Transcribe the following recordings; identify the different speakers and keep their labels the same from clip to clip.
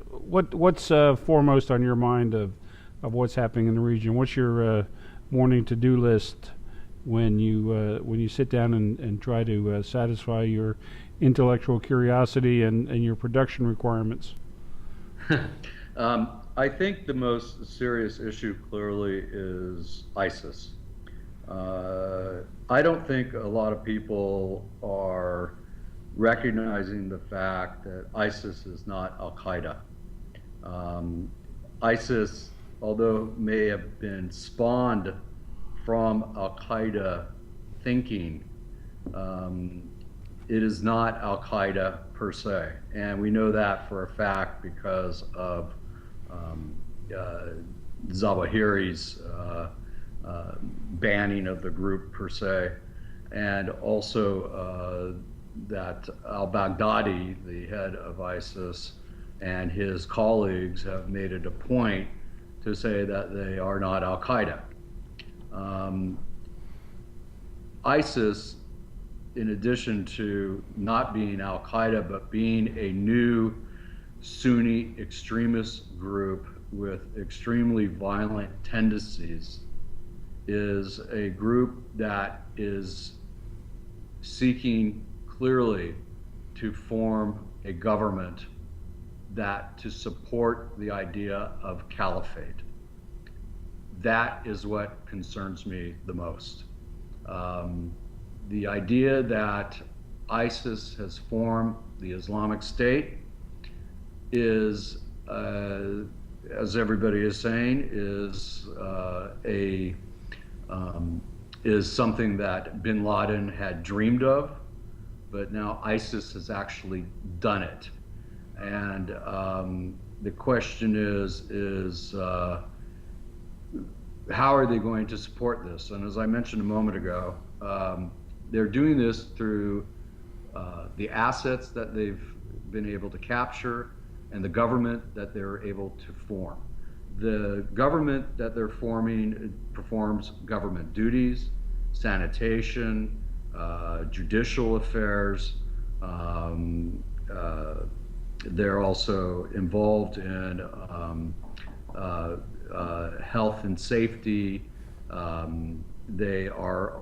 Speaker 1: What's foremost on your mind of what's happening in the region? What's your morning to-do list when you sit down and try to satisfy your intellectual curiosity and your production requirements?
Speaker 2: I think the most serious issue clearly is ISIS. I don't think a lot of people are recognizing the fact that ISIS is not Al Qaeda. Um, ISIS, although may have been spawned from Al Qaeda thinking, um, it is not Al Qaeda per se. And we know that for a fact because of um, uh, Zawahiri's banning of the group per se, and also that al-Baghdadi, the head of ISIS, and his colleagues have made it a point to say that they are not al-Qaeda. Um, ISIS, in addition to not being al-Qaeda, but being a new Sunni extremist group with extremely violent tendencies, is a group that is seeking clearly to form a government that to support the idea of caliphate. That is what concerns me the most. Um, the idea that ISIS has formed the Islamic State is, as everybody is saying, is something that bin Laden had dreamed of, but now ISIS has actually done it. And the question is how are they going to support this? And as I mentioned a moment ago, they're doing this through the assets that they've been able to capture and the government that they're able to form. The government that they're forming performs government duties, sanitation, judicial affairs. They're also involved in health and safety. They are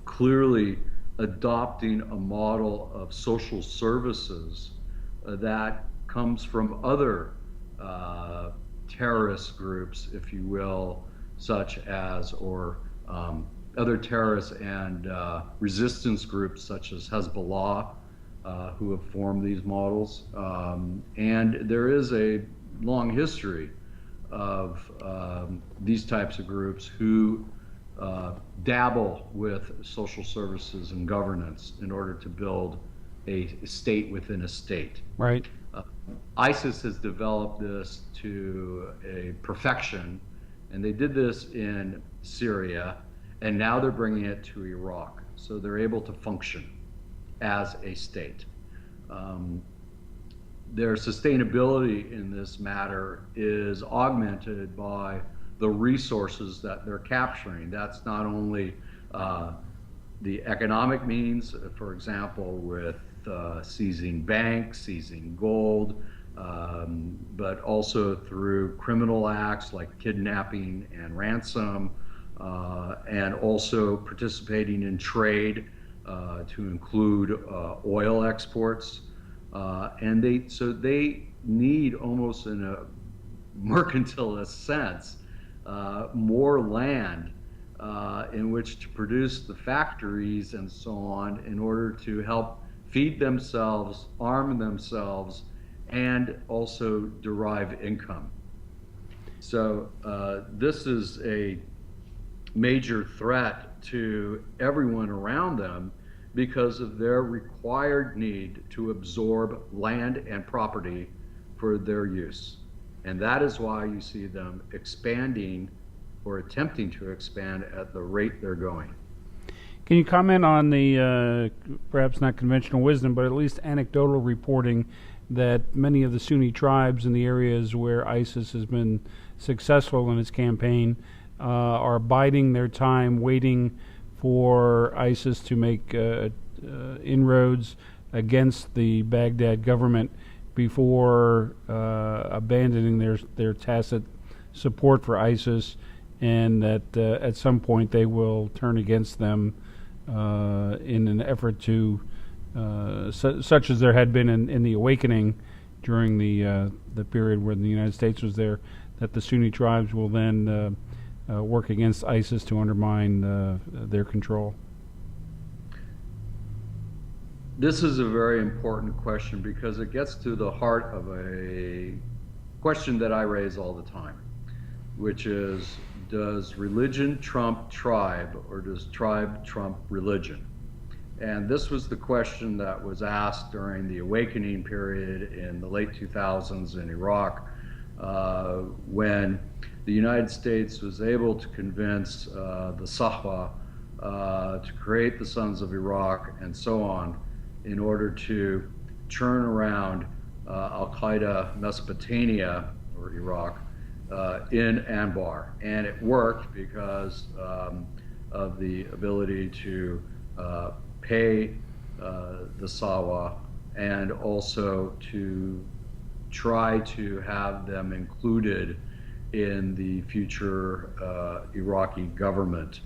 Speaker 2: clearly adopting a model of social services that comes from other terrorist groups, if you will, such as, or other terrorists and resistance groups such as Hezbollah, who have formed these models. And there is a long history of these types of groups who dabble with social services and governance in order to build a state within a state.
Speaker 1: Right.
Speaker 2: ISIS has developed this to a perfection, and they did this in Syria, and now they're bringing it to Iraq. So they're able to function as a state. Their sustainability in this matter is augmented by the resources that they're capturing. That's not only the economic means, for example, with seizing banks, seizing gold, but also through criminal acts like kidnapping and ransom, and also participating in trade to include oil exports. And they need, almost in a mercantilist sense, more land in which to produce the factories and so on in order to help feed themselves, arm themselves, and also derive income. So this is a major threat to everyone around them because of their required need to absorb land and property for their use. And that is why you see them expanding or attempting to expand at the rate they're going.
Speaker 1: Can you comment on the perhaps not conventional wisdom, but at least anecdotal reporting that many of the Sunni tribes in the areas where ISIS has been successful in its campaign are biding their time, waiting for ISIS to make inroads against the Baghdad government before abandoning their tacit support for ISIS, and that at some point they will turn against them in an effort to, such as there had been in the awakening during the period when the United States was there, that the Sunni tribes will then work against ISIS to undermine their control.
Speaker 2: This is a very important question because it gets to the heart of a question that I raise all the time, which is, does religion trump tribe, or does tribe trump religion? And this was the question that was asked during the awakening period in the late 2000s in Iraq, when the United States was able to convince the Sahwa to create the Sons of Iraq and so on, in order to turn around Al-Qaeda Mesopotamia, or Iraq, in Anbar. And it worked because of the ability to pay the Sawa, and also to try to have them included in the future Iraqi government.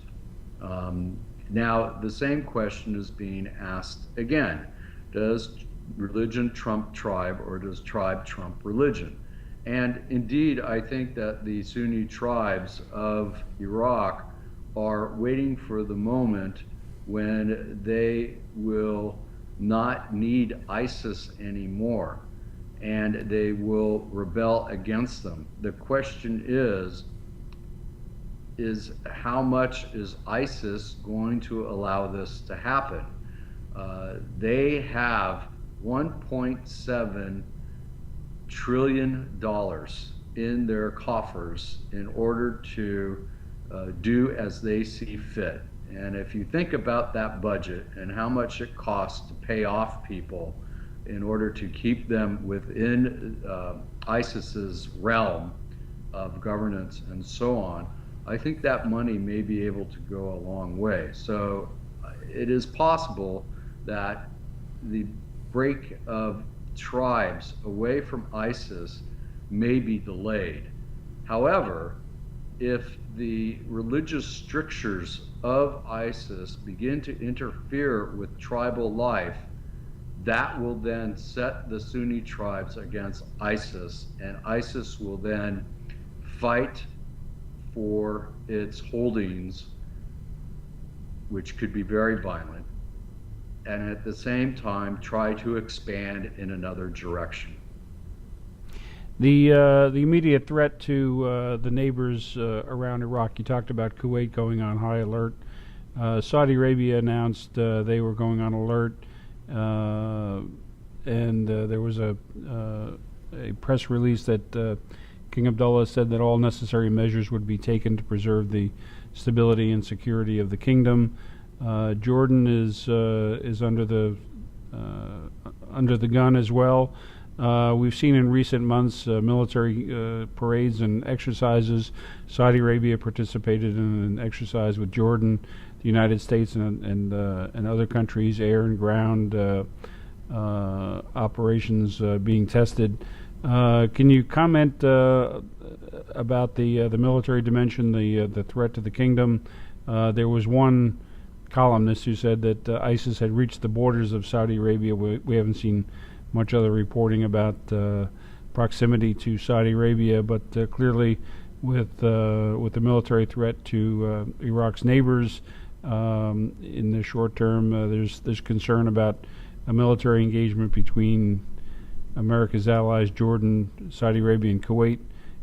Speaker 2: Now, the same question is being asked again. Does religion trump tribe, or does tribe trump religion? And indeed, I think that the Sunni tribes of Iraq are waiting for the moment when they will not need ISIS anymore, and they will rebel against them. The question is how much is ISIS going to allow this to happen? They have $1.7 trillion in their coffers in order to do as they see fit. And if you think about that budget and how much it costs to pay off people in order to keep them within ISIS's realm of governance and so on, I think that money may be able to go a long way. So it is possible that the break of tribes away from ISIS may be delayed. However, if the religious strictures of ISIS begin to interfere with tribal life, that will then set the Sunni tribes against ISIS, and ISIS will then fight for its holdings, which could be very violent, and at the same time try to expand in another direction.
Speaker 1: The immediate threat to the neighbors around Iraq, you talked about Kuwait going on high alert. Saudi Arabia announced they were going on alert, and there was a press release that King Abdullah said that all necessary measures would be taken to preserve the stability and security of the kingdom. Jordan is under the gun as well. We've seen in recent months military parades and exercises. Saudi Arabia participated in an exercise with Jordan, the United States, and other countries, air and ground operations being tested. Can you comment about the military dimension, the threat to the kingdom? There was one columnist who said that ISIS had reached the borders of Saudi Arabia. We haven't seen much other reporting about proximity to Saudi Arabia, but clearly with the military threat to Iraq's neighbors in the short term, there's concern about a military engagement between America's allies, Jordan, Saudi Arabia, and Kuwait,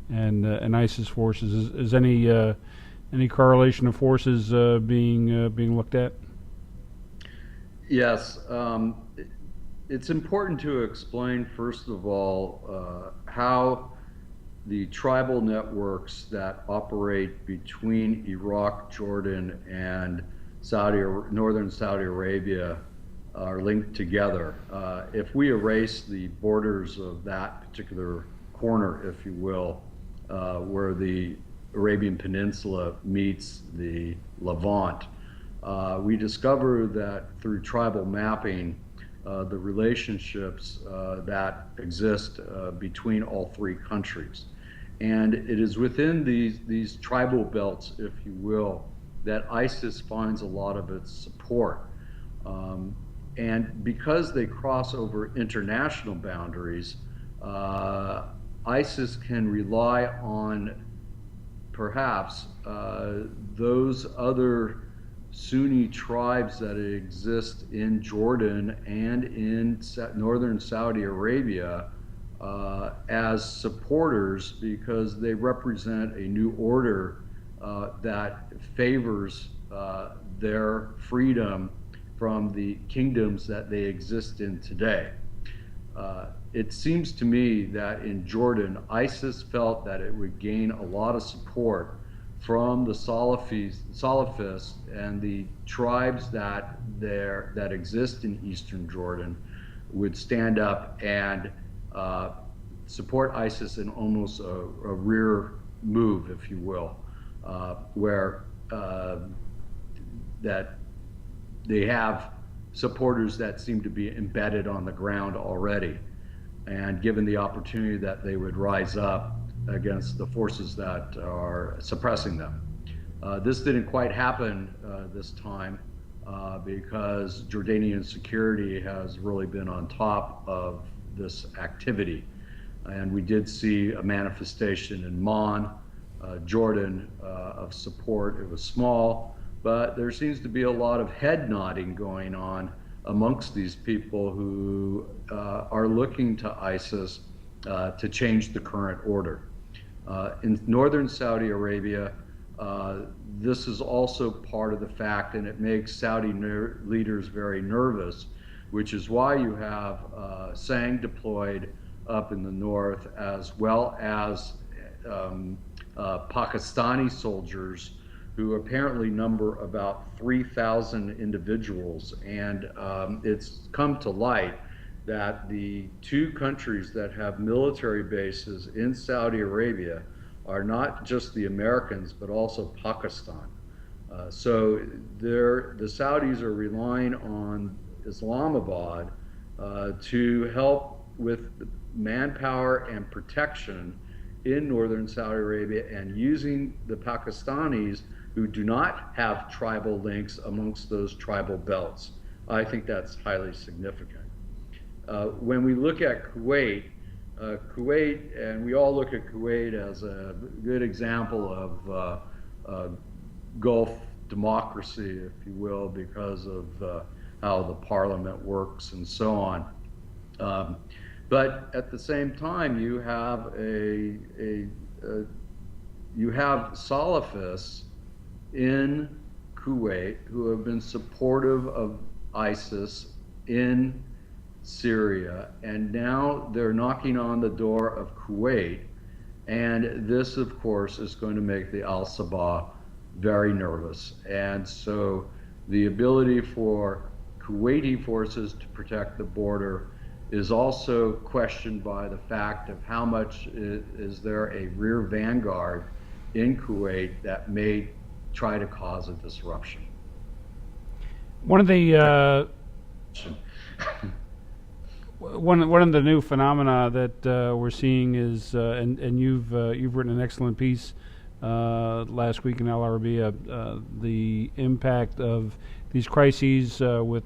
Speaker 1: and ISIS forces. Is any correlation of forces being looked at?
Speaker 2: Yes. It's important to explain, first of all, how the tribal networks that operate between Iraq, Jordan, and northern Saudi Arabia are linked together. If we erase the borders of that particular corner, if you will, where the Arabian Peninsula meets the Levant, we discover that through tribal mapping, the relationships that exist between all three countries. And it is within these tribal belts, if you will, that ISIS finds a lot of its support. And because they cross over international boundaries, ISIS can rely on perhaps those other Sunni tribes that exist in Jordan and in northern Saudi Arabia as supporters, because they represent a new order that favors their freedom from the kingdoms that they exist in today. It seems to me that in Jordan, ISIS felt that it would gain a lot of support from the Salafists and the tribes that exist in eastern Jordan would stand up and support ISIS in almost a rear move, if you will, where that they have supporters that seem to be embedded on the ground already, and given the opportunity that they would rise up against the forces that are suppressing them. This didn't quite happen this time because Jordanian security has really been on top of this activity. And we did see a manifestation in Amman, Jordan, of support. It was small, but there seems to be a lot of head nodding going on amongst these people who are looking to ISIS to change the current order. In northern Saudi Arabia, this is also part of the fact, and it makes Saudi leaders very nervous, which is why you have Sang deployed up in the north, as well as Pakistani soldiers who apparently number about 3,000 individuals. And it's come to light that the two countries that have military bases in Saudi Arabia are not just the Americans, but also Pakistan. So the Saudis are relying on Islamabad to help with manpower and protection in northern Saudi Arabia, and using the Pakistanis who do not have tribal links amongst those tribal belts. I think that's highly significant. When we look at Kuwait, and we all look at Kuwait as a good example of Gulf democracy, if you will, because of how the parliament works and so on. But at the same time, you have you have Salafists in Kuwait who have been supportive of ISIS in Syria, and now they're knocking on the door of Kuwait, and this, of course, is going to make the Al-Sabah very nervous. And so the ability for Kuwaiti forces to protect the border is also questioned by the fact of how much is there a rear vanguard in Kuwait that may try to cause a disruption.
Speaker 1: One of the one of the new phenomena that we're seeing is, and you've written an excellent piece last week in Al Arabiya, the impact of these crises with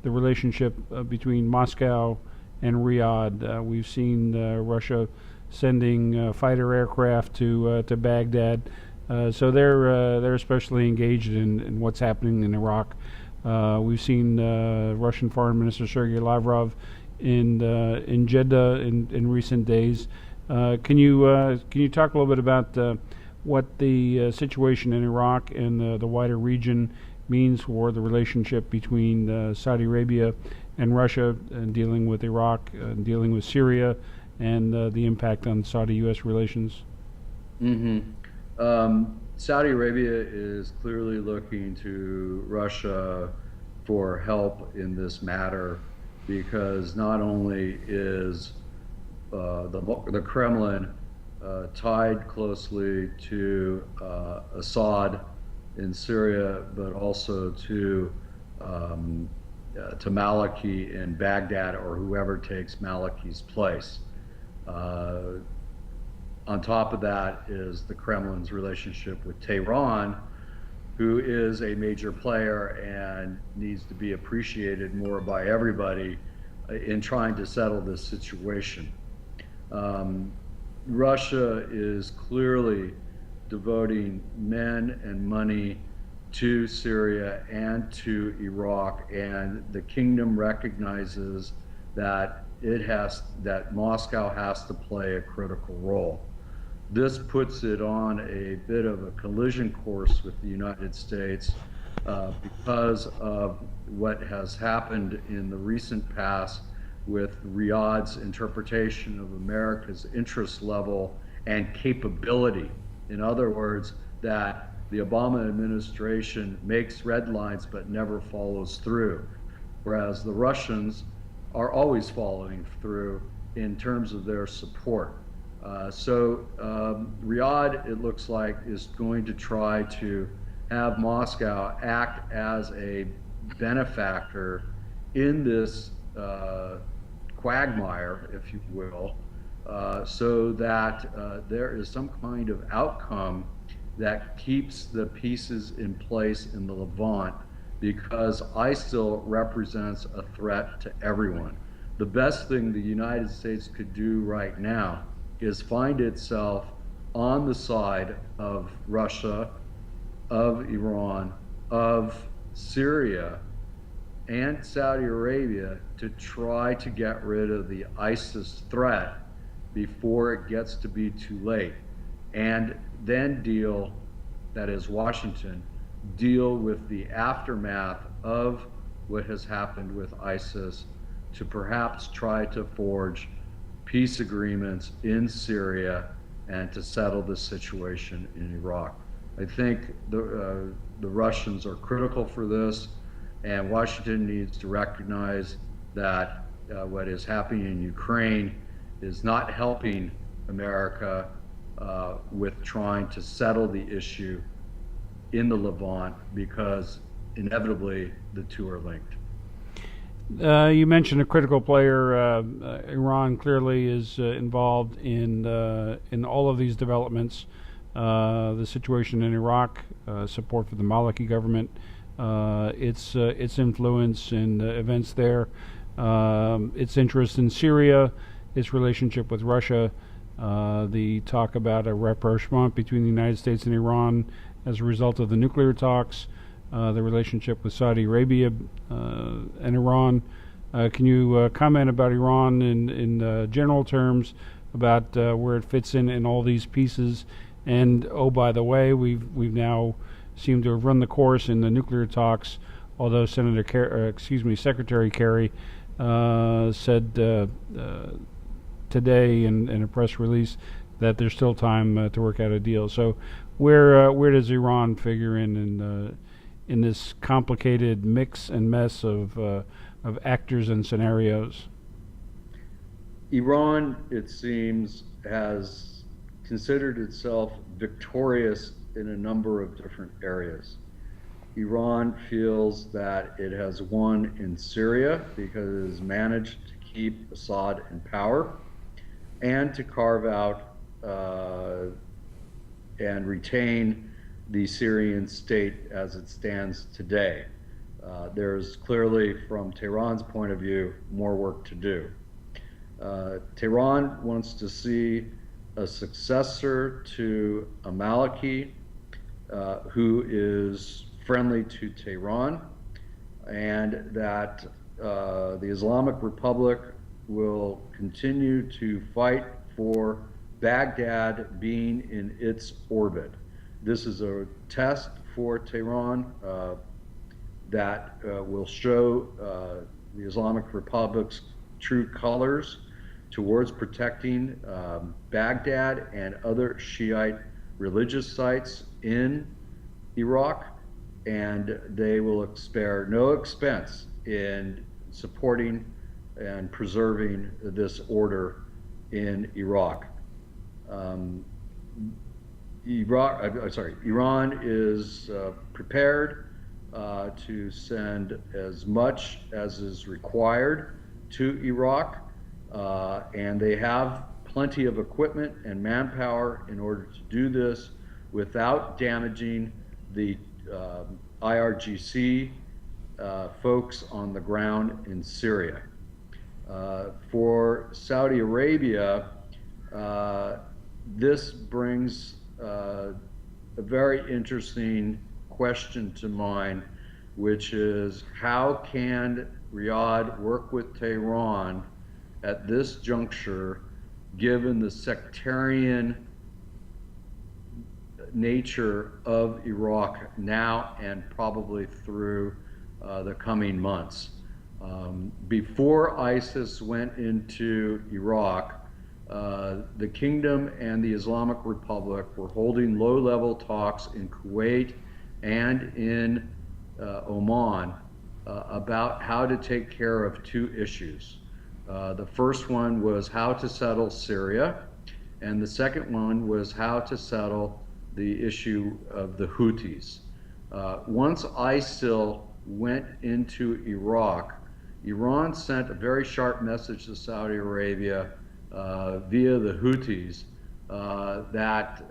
Speaker 1: the relationship between Moscow and Riyadh. We've seen Russia sending fighter aircraft to Baghdad, so they're especially engaged in what's happening in Iraq. We've seen Russian Foreign Minister Sergei Lavrov in Jeddah in recent days. Can you talk a little bit about what the situation in Iraq and the wider region means for the relationship between Saudi Arabia and Russia, and dealing with Iraq, and dealing with Syria, and the impact on Saudi-U.S. relations?
Speaker 2: Saudi Arabia is clearly looking to Russia for help in this matter, because not only is the Kremlin tied closely to Assad in Syria, but also to to Maliki in Baghdad or whoever takes Maliki's place. On top of that is the Kremlin's relationship with Tehran, who is a major player and needs to be appreciated more by everybody in trying to settle this situation. Russia is clearly devoting men and money to Syria and to Iraq, and the kingdom recognizes that that Moscow has to play a critical role. This puts it on a bit of a collision course with the United States because of what has happened in the recent past with Riyadh's interpretation of America's interest level and capability. In other words, that the Obama administration makes red lines but never follows through, whereas the Russians are always following through in terms of their support. So Riyadh, it looks like, is going to try to have Moscow act as a benefactor in this quagmire, if you will, so that there is some kind of outcome that keeps the pieces in place in the Levant, because ISIL represents a threat to everyone. The best thing the United States could do right now is find itself on the side of Russia, of Iran, of Syria, and Saudi Arabia to try to get rid of the ISIS threat before it gets to be too late. And then deal, that is Washington, deal with the aftermath of what has happened with ISIS to perhaps try to forge peace agreements in Syria and to settle the situation in Iraq. I think the Russians are critical for this, and Washington needs to recognize that what is happening in Ukraine is not helping America with trying to settle the issue in the Levant, because inevitably the two are linked.
Speaker 1: You mentioned a critical player. Iran clearly is involved in all of these developments. The situation in Iraq, support for the Maliki government, its influence in events there, its interest in Syria, its relationship with Russia, the talk about a rapprochement between the United States and Iran as a result of the nuclear talks, the relationship with Saudi Arabia and Iran. Can you comment about Iran in general terms, about where it fits in all these pieces? And oh, by the way, we've now seemed to have run the course in the nuclear talks, although Secretary Kerry said today in a press release that there's still time to work out a deal. So where does Iran figure in this complicated mix and mess of actors and scenarios?
Speaker 2: Iran, it seems, has considered itself victorious in a number of different areas. Iran feels that it has won in Syria because it has managed to keep Assad in power and to carve out and retain the Syrian state as it stands today. There's clearly, from Tehran's point of view, more work to do. Tehran wants to see a successor to a Maliki who is friendly to Tehran, and that the Islamic Republic will continue to fight for Baghdad being in its orbit. This is a test for Tehran that will show the Islamic Republic's true colors towards protecting Baghdad and other Shiite religious sites in Iraq, and they will spare no expense in supporting and preserving this order in Iraq. Iran is prepared to send as much as is required to Iraq, and they have plenty of equipment and manpower in order to do this without damaging the IRGC folks on the ground in Syria. For Saudi Arabia, this brings a very interesting question to mind, which is how can Riyadh work with Tehran at this juncture, given the sectarian nature of Iraq now and probably through the coming months. Before ISIS went into Iraq, the kingdom and the Islamic Republic were holding low-level talks in Kuwait and in Oman about how to take care of two issues. The first one was how to settle Syria, and the second one was how to settle the issue of the Houthis. Once ISIL went into Iraq, Iran sent a very sharp message to Saudi Arabia via the Houthis that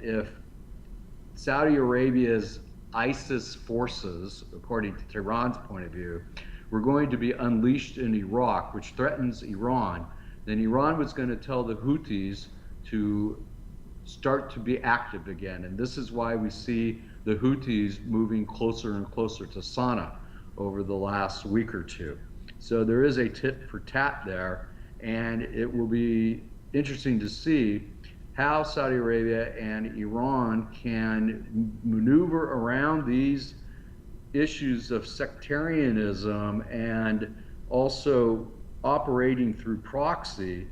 Speaker 2: if Saudi Arabia's ISIS forces, according to Tehran's point of view, were going to be unleashed in Iraq, which threatens Iran, then Iran was going to tell the Houthis to start to be active again. And this is why we see the Houthis moving closer and closer to Sana'a over the last week or two. So there is a tit for tat there, and it will be interesting to see how Saudi Arabia and Iran can maneuver around these issues of sectarianism and also operating through proxy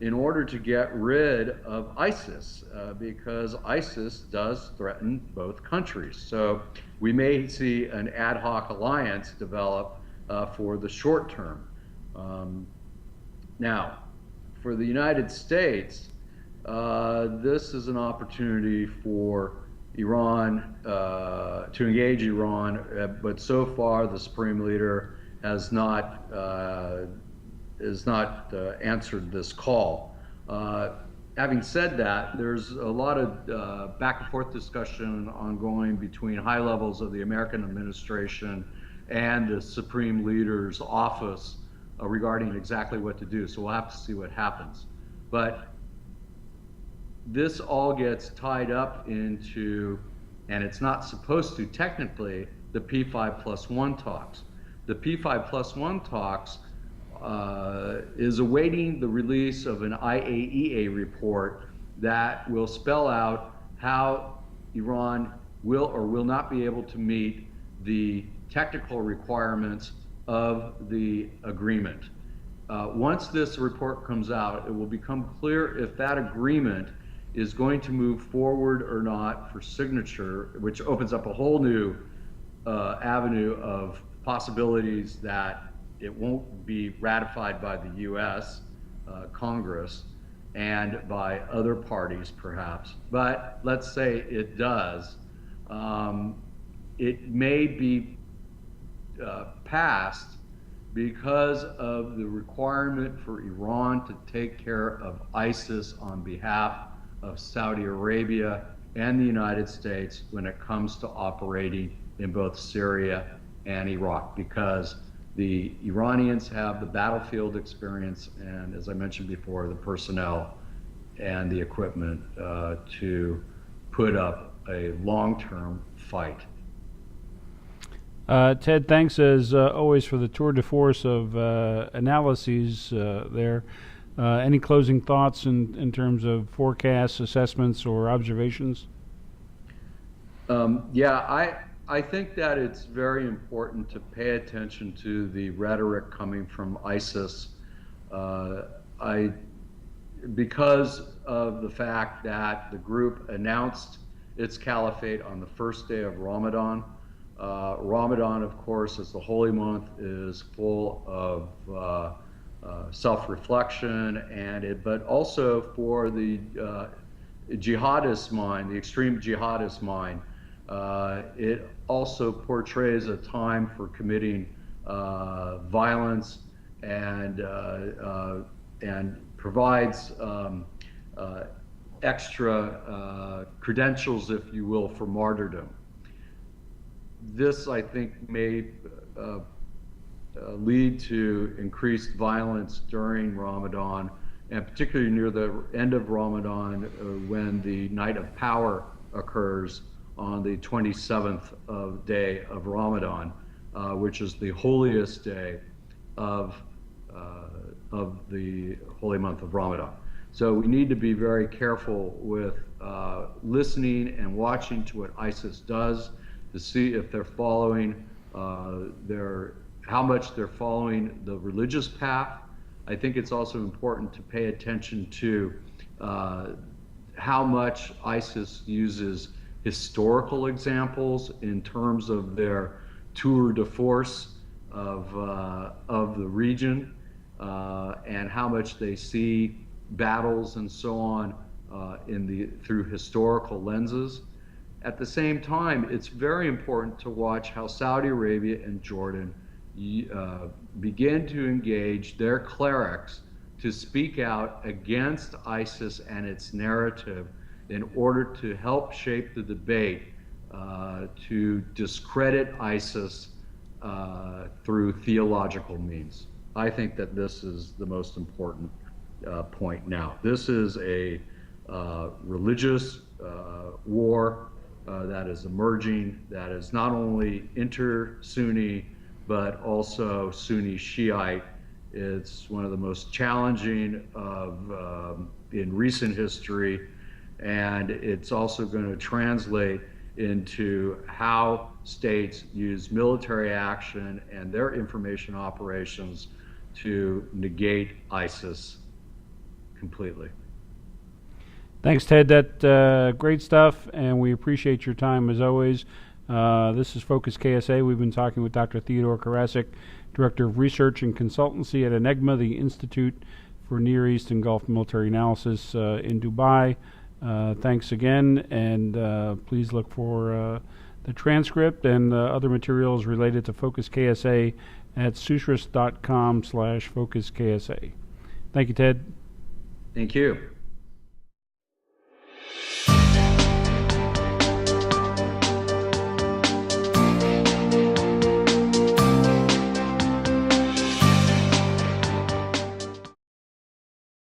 Speaker 2: in order to get rid of ISIS, because ISIS does threaten both countries. So we may see an ad hoc alliance develop for the short term. Now, for the United States, this is an opportunity for Iran to engage Iran, but so far the Supreme Leader has not answered this call. Having said that, there's a lot of back and forth discussion ongoing between high levels of the American administration and the Supreme Leader's office regarding exactly what to do. So we'll have to see what happens. But this all gets tied up into, and it's not supposed to technically, the P5+1 talks. The P5+1 talks is awaiting the release of an IAEA report that will spell out how Iran will or will not be able to meet the technical requirements of the agreement. Once this report comes out, it will become clear if that agreement is going to move forward or not for signature, which opens up a whole new avenue of possibilities that it won't be ratified by the US Congress and by other parties perhaps. But let's say it does. It may be passed because of the requirement for Iran to take care of ISIS on behalf of Saudi Arabia and the United States when it comes to operating in both Syria and Iraq, because the Iranians have the battlefield experience and, as I mentioned before, the personnel and the equipment to put up a long-term fight.
Speaker 1: Ted, thanks as always for the tour de force of analyses there. Any closing thoughts in terms of forecasts, assessments, or observations?
Speaker 2: Yeah, I think that it's very important to pay attention to the rhetoric coming from ISIS because of the fact that the group announced its caliphate on the first day of Ramadan. Ramadan, of course, as the holy month, is full of self-reflection, but also for the jihadist mind, the extreme jihadist mind, It also portrays a time for committing violence and provides extra credentials, if you will, for martyrdom. This, I think, may lead to increased violence during Ramadan, and particularly near the end of Ramadan, when the Night of Power occurs on the 27th day of Ramadan, which is the holiest day of the holy month of Ramadan. So we need to be very careful with listening and watching to what ISIS does, to see if they're following how much they're following the religious path. I think it's also important to pay attention to how much ISIS uses historical examples in terms of their tour de force of the region, and how much they see battles and so on through historical lenses. At the same time, it's very important to watch how Saudi Arabia and Jordan begin to engage their clerics to speak out against ISIS and its narrative in order to help shape the debate to discredit ISIS through theological means. I think that this is the most important point now. This is a religious war that is emerging, that is not only inter-Sunni, but also Sunni-Shiite. It's one of the most challenging in recent history, and it's also going to translate into how states use military action and their information operations to negate ISIS completely.
Speaker 1: Thanks, Ted. That great stuff, and we appreciate your time as always. This is Focus KSA. We've been talking with Dr. Theodore Karasik, Director of Research and Consultancy at INEGMA, the Institute for Near East and Gulf Military Analysis in Dubai. Thanks again, and please look for the transcript and other materials related to Focus KSA at susris.com/FocusKSA. Thank you, Ted.
Speaker 2: Thank you.